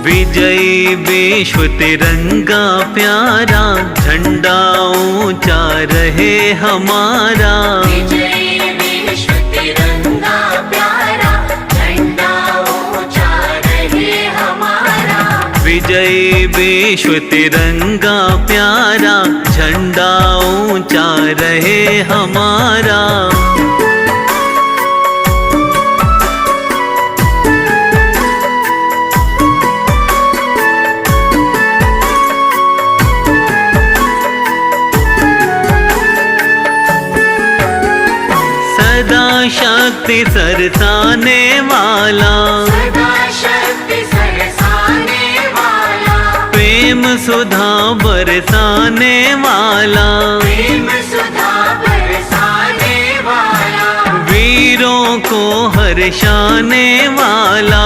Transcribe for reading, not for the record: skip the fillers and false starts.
विजयी विश्व तिरंगा प्यारा, झंडा ऊंचा रहे हमारा। विजयी विश्व तिरंगा प्यारा, झंडा ऊंचा रहे हमारा। विजयी विश्व तिरंगा प्यारा, झंडा ऊंचा रहे हमारा। सदा शक्ति सरसाने वाला, सदा शक्ति सरसाने वाला, प्रेम सुधा बरसाने वाला, प्रेम सुधा बरसाने वाला, वीरों को हर्षाने वाला,